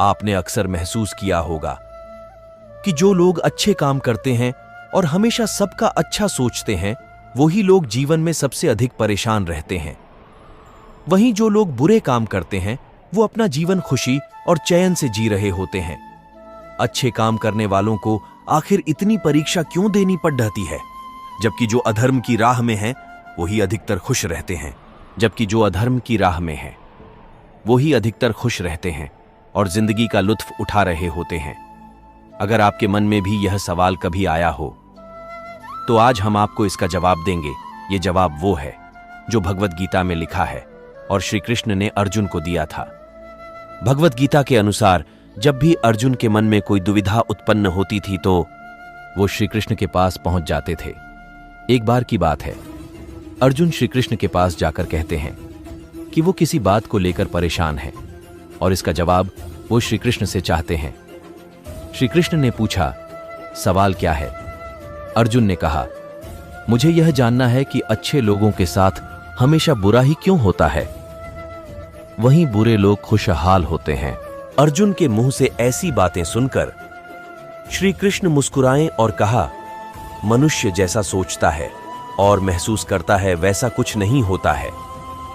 आपने अक्सर महसूस किया होगा कि जो लोग अच्छे काम करते हैं और हमेशा सबका अच्छा सोचते हैं, वही लोग जीवन में सबसे अधिक परेशान रहते हैं। वहीं जो लोग बुरे काम करते हैं, वो अपना जीवन खुशी और चैन से जी रहे होते हैं। अच्छे काम करने वालों को आखिर इतनी परीक्षा क्यों देनी पड़ जाती है, जबकि जो अधर्म की राह में हैं, वही अधिकतर खुश रहते हैं। खुश रहते हैं और जिंदगी का लुत्फ उठा रहे होते हैं। अगर आपके मन में भी यह सवाल कभी आया हो, तो आज हम आपको इसका जवाब देंगे। ये जवाब वो है जो भगवत गीता में लिखा है और श्री कृष्ण ने अर्जुन को दिया था। भगवत गीता के अनुसार जब भी अर्जुन के मन में कोई दुविधा उत्पन्न होती थी, तो वो श्री कृष्ण के पास पहुंच जाते थे। एक बार की बात है, अर्जुन श्री कृष्ण के पास जाकर कहते हैं कि वो किसी बात को लेकर परेशान है और इसका जवाब वो श्री कृष्ण से चाहते हैं। श्री कृष्ण ने पूछा, सवाल क्या है? अर्जुन ने कहा, मुझे यह जानना है कि अच्छे लोगों के साथ हमेशा बुरा ही क्यों होता है, वहीं बुरे लोग खुशहाल होते हैं। अर्जुन के मुंह से ऐसी बातें सुनकर श्री कृष्ण मुस्कुराए और कहा, मनुष्य जैसा सोचता है और महसूस करता है वैसा कुछ नहीं होता है,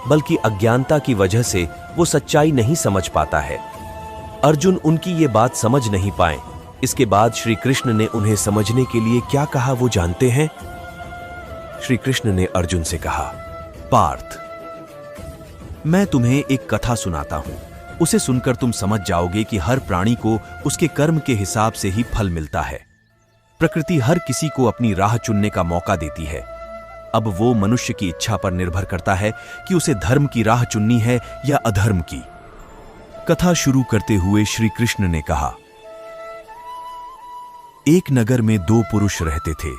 बल्कि अज्ञानता की वजह से वो सच्चाई नहीं समझ पाता है। अर्जुन उनकी ये बात समझ नहीं पाए। इसके बाद श्री कृष्ण ने उन्हें समझने के लिए क्या कहा, वो जानते हैं? श्री कृष्ण ने अर्जुन से कहा, पार्थ, मैं तुम्हें एक कथा सुनाता हूं। उसे सुनकर तुम समझ जाओगे कि हर प्राणी को उसके कर्म के हिसाब से ही फल मिलता है। प्रकृति हर किसी को अपनी राह चुनने का मौका देती है। अब वो मनुष्य की इच्छा पर निर्भर करता है कि उसे धर्म की राह चुननी है या अधर्म की। कथा शुरू करते हुए श्री कृष्ण ने कहा, एक नगर में दो पुरुष रहते थे।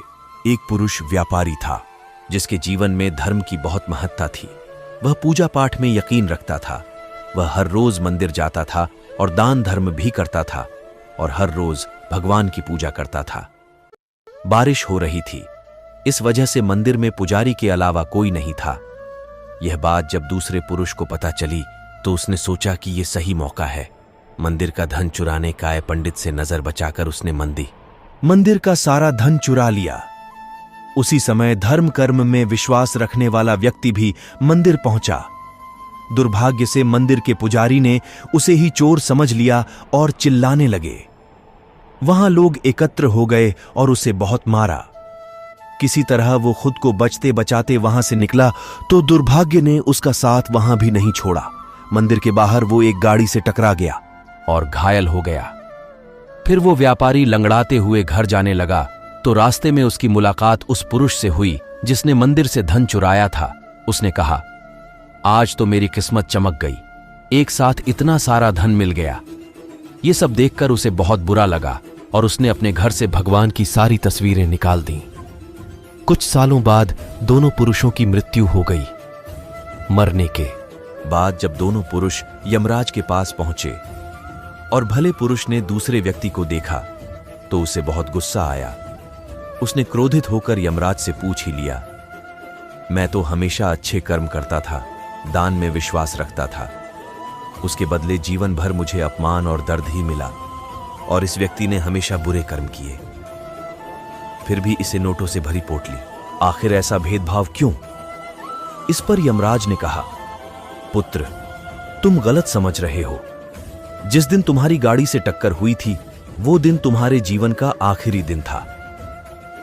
एक पुरुष व्यापारी था, जिसके जीवन में धर्म की बहुत महत्ता थी। वह पूजा पाठ में यकीन रखता था। वह हर रोज मंदिर जाता था और दान धर्म भी करता था और हर रोज भगवान की पूजा करता था। बारिश हो रही थी, इस वजह से मंदिर में पुजारी के अलावा कोई नहीं था। यह बात जब दूसरे पुरुष को पता चली, तो उसने सोचा कि यह सही मौका है। मंदिर का धन चुराने का पंडित से नजर बचाकर उसने मंदिर का सारा धन चुरा लिया। उसी समय धर्म कर्म में विश्वास रखने वाला व्यक्ति भी मंदिर पहुंचा। दुर्भाग्य से मंदिर के पुजारी ने उसे ही चोर समझ लिया और चिल्लाने लगे। वहां लोग एकत्र हो गए और उसे बहुत मारा। किसी तरह वो खुद को बचते बचाते वहां से निकला, तो दुर्भाग्य ने उसका साथ वहां भी नहीं छोड़ा। मंदिर के बाहर वो एक गाड़ी से टकरा गया और घायल हो गया। फिर वो व्यापारी लंगड़ाते हुए घर जाने लगा, तो रास्ते में उसकी मुलाकात उस पुरुष से हुई जिसने मंदिर से धन चुराया था। उसने कहा, आज तो मेरी किस्मत चमक गई, एक साथ इतना सारा धन मिल गया। ये सब देखकर उसे बहुत बुरा लगा और उसने अपने घर से भगवान की सारी तस्वीरें निकाल दी। कुछ सालों बाद दोनों पुरुषों की मृत्यु हो गई। मरने के बाद जब दोनों पुरुष यमराज के पास पहुंचे और भले पुरुष ने दूसरे व्यक्ति को देखा, तो उसे बहुत गुस्सा आया। उसने क्रोधित होकर यमराज से पूछ ही लिया, मैं तो हमेशा अच्छे कर्म करता था, दान में विश्वास रखता था। उसके बदले जीवन भर मुझे अपमान और दर्द ही मिला, और इस व्यक्ति ने हमेशा बुरे कर्म किए, फिर भी इसे नोटों से भरी पोटली। आखिर ऐसा भेदभाव क्यों? इस पर यमराज ने कहा, पुत्र, तुम गलत समझ रहे हो। जिस दिन तुम्हारी गाड़ी से टक्कर हुई थी, वो दिन तुम्हारे जीवन का आखिरी दिन था,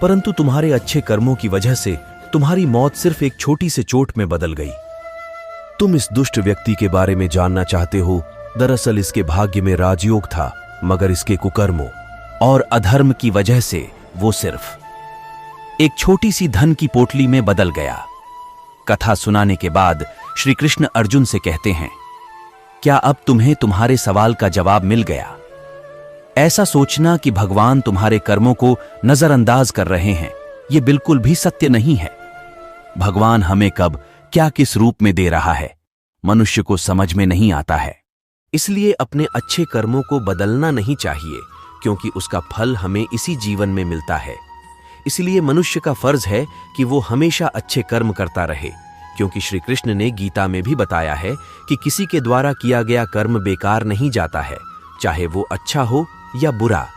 परंतु तुम्हारे अच्छे कर्मों की वजह से तुम्हारी मौत सिर्फ एक छोटी सी चोट में बदल गई। तुम इस दुष्ट व्यक्ति के बारे में जानना चाहते हो। दरअसल इसके भाग्य में राजयोग था, मगर इसके कुकर्मों और अधर्म की वजह से वो सिर्फ एक छोटी सी धन की पोटली में बदल गया। कथा सुनाने के बाद श्री कृष्ण अर्जुन से कहते हैं, क्या अब तुम्हें तुम्हारे सवाल का जवाब मिल गया? ऐसा सोचना कि भगवान तुम्हारे कर्मों को नजरअंदाज कर रहे हैं, यह बिल्कुल भी सत्य नहीं है। भगवान हमें कब क्या किस रूप में दे रहा है, मनुष्य को समझ में नहीं आता है। इसलिए अपने अच्छे कर्मों को बदलना नहीं चाहिए, क्योंकि उसका फल हमें इसी जीवन में मिलता है। इसलिए मनुष्य का फर्ज है कि वो हमेशा अच्छे कर्म करता रहे, क्योंकि श्री कृष्ण ने गीता में भी बताया है कि किसी के द्वारा किया गया कर्म बेकार नहीं जाता है, चाहे वो अच्छा हो या बुरा।